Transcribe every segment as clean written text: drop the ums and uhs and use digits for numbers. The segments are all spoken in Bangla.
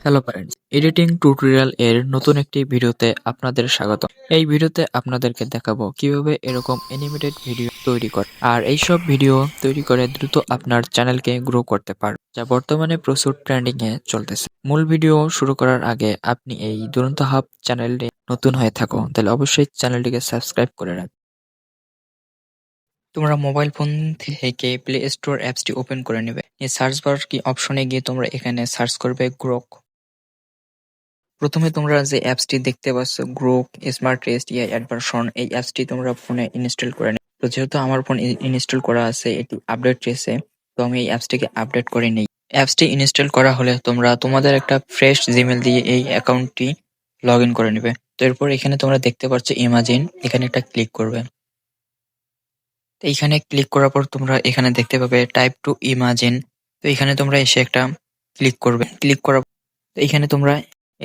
হ্যালো ফ্রেন্ডস, এডিটিং টিউটোরিয়াল এর নতুন একটি ভিডিওতে আপনাদের স্বাগত। এই ভিডিওতে আপনাদেরকে দেখাবো কিভাবে এরকম অ্যানিমেটেড ভিডিও তৈরি করে, আর এইসব ভিডিও তৈরি করে দ্রুত আপনার চ্যানেলকে গ্রো করতে পারবেন, যা বর্তমানে প্রচুর ট্রেন্ডিং এ চলতেছে। মূল ভিডিও শুরু করার আগে আপনি এই দুরন্ত হাব চ্যানেলটি নতুন হয়ে থাকো তাহলে অবশ্যই চ্যানেলটিকে সাবস্ক্রাইব করে রাখবেন। তোমরা মোবাইল ফোন থেকে প্লে স্টোর অ্যাপসটি ওপেন করে নেবে। এই সার্চ বার কি অপশনে গিয়ে তোমরা এখানে সার্চ করবে গ্রোক। প্রথমে তোমরা যে অ্যাপসটি দেখতে পাচ্ছ গ্রোক স্মার্ট রেস্ট এআই অ্যাডভার্সন, এই অ্যাপসটি তোমরা ফোনে ইনস্টল করে নেবে। তো যেহেতু আমার ফোন ইনস্টল করা আছে, এটি আপডেট চেয়েছে, তো আমি এই অ্যাপসটিকে আপডেট করে নেই। অ্যাপসটি ইনস্টল করা হলে তোমরা তোমাদের একটা ফ্রেশ জিমেল দিয়ে এই অ্যাকাউন্টটি লগ ইন করে নেবে। তো এরপর এখানে তোমরা দেখতে পাচ্ছ ইমাজিন, এখানে একটা ক্লিক করবে। তো এইখানে ক্লিক করার পর তোমরা এখানে দেখতে পাবে টাইপ টু ইমাজিন। তো এখানে তোমরা এসে একটা ক্লিক করবে। ক্লিক করার তো এখানে তোমরা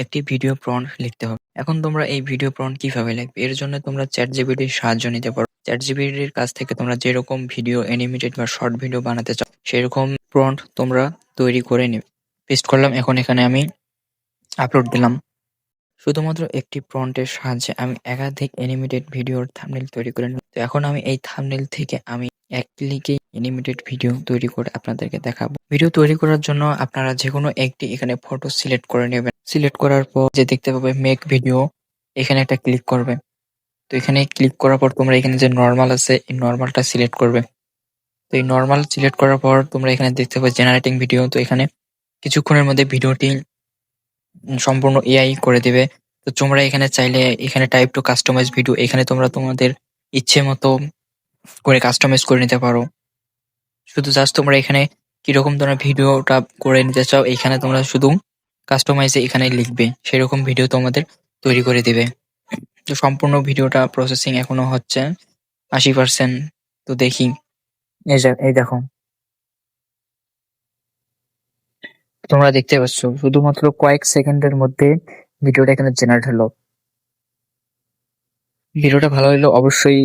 একটি ভিডিও প্রম্পট লিখতে হবে। এখন তোমরা এই ভিডিও প্রম্পট কিভাবে লিখবে, এর জন্য তোমরা চ্যাটজিপিটির সাহায্য নিতে পারো। চ্যাটজিপিটির কাছ থেকে তোমরা যেরকম ভিডিও অ্যানিমেটেড বা শর্ট ভিডিও বানাতে চাও সেরকম প্রম্পট তোমরা তৈরি করে নিবে। পেস্ট করলাম, এখন এখানে আমি আপলোড দিলাম। শুধুমাত্র একটি প্রম্পটের সাহায্যে আমি একাধিক অ্যানিমেটেড ভিডিওর থাম্বনেল তৈরি করে নিলাম। তো এখন আমি এই থাম্বনেল থেকে আমি এক ক্লিকেই অ্যানিমেটেড ভিডিও তৈরি করে আপনাদেরকে দেখাবো। ভিডিও তৈরি করার জন্য আপনারা যেকোনো একটি এখানে ফটো সিলেক্ট করে নেবেন। সিলেক্ট করার পর যে দেখতে পাবে মেক ভিডিও, এখানে একটা ক্লিক করবে। তো এখানে ক্লিক করার পর তোমরা এখানে যে নরমাল আছে এই নরমালটা সিলেক্ট করবে। তো এই নরমাল সিলেক্ট করার পর তোমরা এখানে দেখতে পাবে জেনারেটিং ভিডিও। তো এখানে কিছুক্ষণের মধ্যে ভিডিওটি সম্পূর্ণ এআই করে দিবে। তো তোমরা এখানে চাইলে এখানে টাইপ টু কাস্টমাইজ ভিডিও, এখানে তোমরা তোমাদের ইচ্ছে মতো করে কাস্টমাইজ করে নিতে পারো। শুধু জাস্ট তোমরা এখানে কিরকম ধরনের ভিডিওটা করে নিতে চাও এখানে তোমরা শুধু কাস্টমাইজে এখানে লিখবে, সেরকম ভিডিও তোমাদের তৈরি করে দিবে। তো সম্পূর্ণ ভিডিওটা প্রসেসিং এখনো হচ্ছে 80%। তো দেখি, এই দেখো তোমরা দেখতে পাচ্ছ শুধুমাত্র কয়েক সেকেন্ডের মধ্যে ভিডিওটা এখানে জেনারেট হলো। ভিডিওটা ভালো হলে অবশ্যই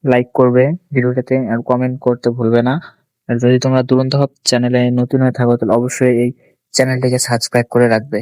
লাইক করবে ভিডিওটাতে, আর কমেন্ট করতে ভুলবে না। আর যদি তোমরা দুরন্ত হব চ্যানেলে নতুন হয়ে থাকো তাহলে অবশ্যই এই চ্যানেলটিকে সাবস্ক্রাইব করে রাখবে।